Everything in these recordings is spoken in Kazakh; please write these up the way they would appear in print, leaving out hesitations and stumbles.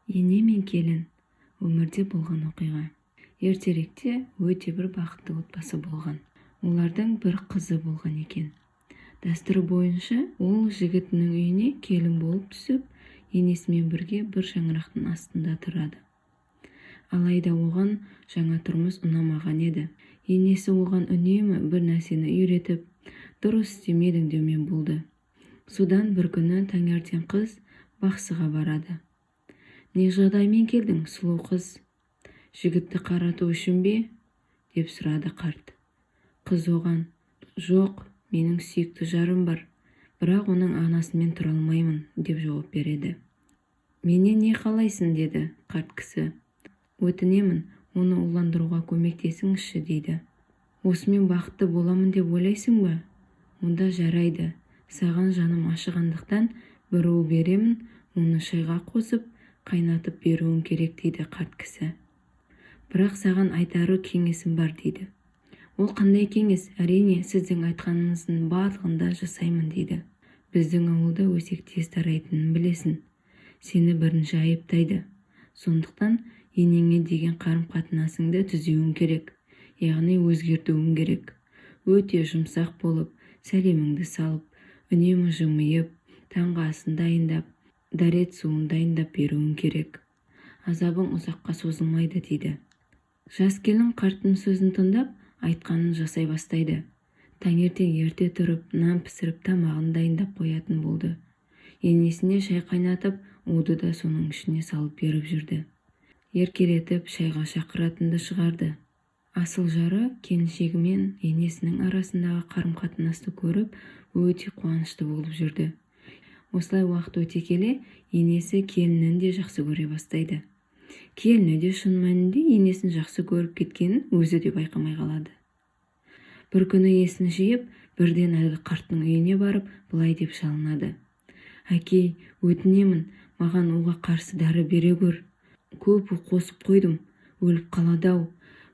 Ене мен келін өмірде болған оқиға. Ертеректе өте бір бақытты отбасы болған. Олардың бір қызы болған екен. Дәстүрі бойынша ол жігітінің үйіне келін болып түсіп, енесімен бірге бір шаңырақтың астында тұрады. Алайда оған жаңа тұрмыс ұнамаған еді. Енесі оған үнемі бір нәрсені үйретіп, дұрыс істемедің деумен болды. Содан бір күні таңертең қыз бақсыға барады. «Не жағдаймен келдің, сұлу қыз? Жігітті қарату үшін бе?» деп сұрады қарт. Қыз оған: «Жоқ, менің сүйікті жарым бар, бірақ оның анасымен тұра алмаймын» деп жауап береді. «Менен не қалайсың?» деді қарт кісі. «Өтінемін, оны уландыруға көмектесіңізші» дейді. «Осымен бақытты боламын деп ойлайсың ба? Онда жарайды, саған жаным ашығандықтан бір уы беремін, оны шайға қосып, қайнатып беруің керек» дейді қарт кісі. «Бірақ саған айтары кеңесім бар» дейді. «Ол қандай кеңес?» «Әрине, сіздің айтқаныңыздың барлығын да жасаймын» дейді. «Біздің ауылда өсек тез тарайтынын білесің. Сені бірінші айыптайды. Сондықтан енеңе деген қарым-қатынасыңды түзеуің керек, яғни өзгертуің керек. Өте жұмсақ болып, сәлеміңді салып, үнемі жымиып, таңғы асын дайындап, дәрет суын дайындап беруің керек. Азабың ұзаққа созылмайды» дейді. Жас келін қарттың сөзін тыңдап, айтқанын жасай бастайды. Таңертең ерте тұрып, нан пісіріп, тамағын дайындап қоятын болды. Енесіне шай қайнатып, уды да соның ішіне салып беріп жүрді. Еркелетіп, шайға шақыратынды шығарды. Асыл жары келіншегі мен енесінің арасындағы қарым-қатынасты көріп, өте қуанышты болып жүрді. Осылай уақыт өте келе, енесі келінін де жақсы көре бастайды. Келіні де шын мәнінде енесін жақсы көріп кеткенін өзі де байқамай қалады. Бір күні есін жиып, бірден әлгі қарттың үйіне барып, былай деп жалынады: «Әкей, өтінемін, маған уға қарсы дәрі бере көр. Көп у қосып қойдым, өліп қалады-ау.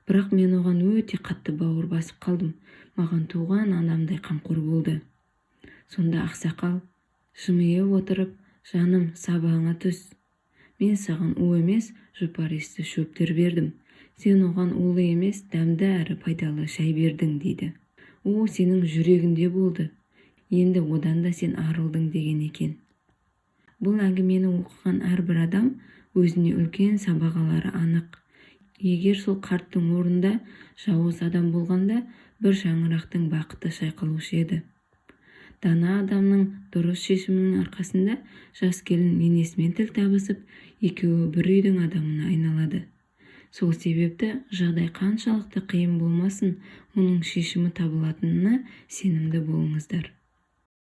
Бірақ мен оған өте қатты бауыр басып қалдым. Маған туған анамдай қамқор болды». Сонда ақсақал жымиып отырып: «Жаным, сабағыңа түс. Мен саған у емес, жұпар иісті шөптер бердім. Сен оған улы емес, дәмді әрі пайдалы шай бердің» дейді. «О, сенің жүрегінде болды. Енді одан да сен арылдың» деген екен. Бұл әңгімені оқыған әрбір адам өзіне үлкен сабақ алары анық. Егер сол қарттың орнында жауыз адам болғанда, бір шаңырақтың бақыты шайқалушы еді. Дана адамның дұрыс шешімінің арқасында жас келін енесімен тіл табысып, екеуі бір үйдің адамына айналады. Сол себепті жағдай қаншалықты қиын болмасын, оның шешімі табылатынына сенімді болыңыздар.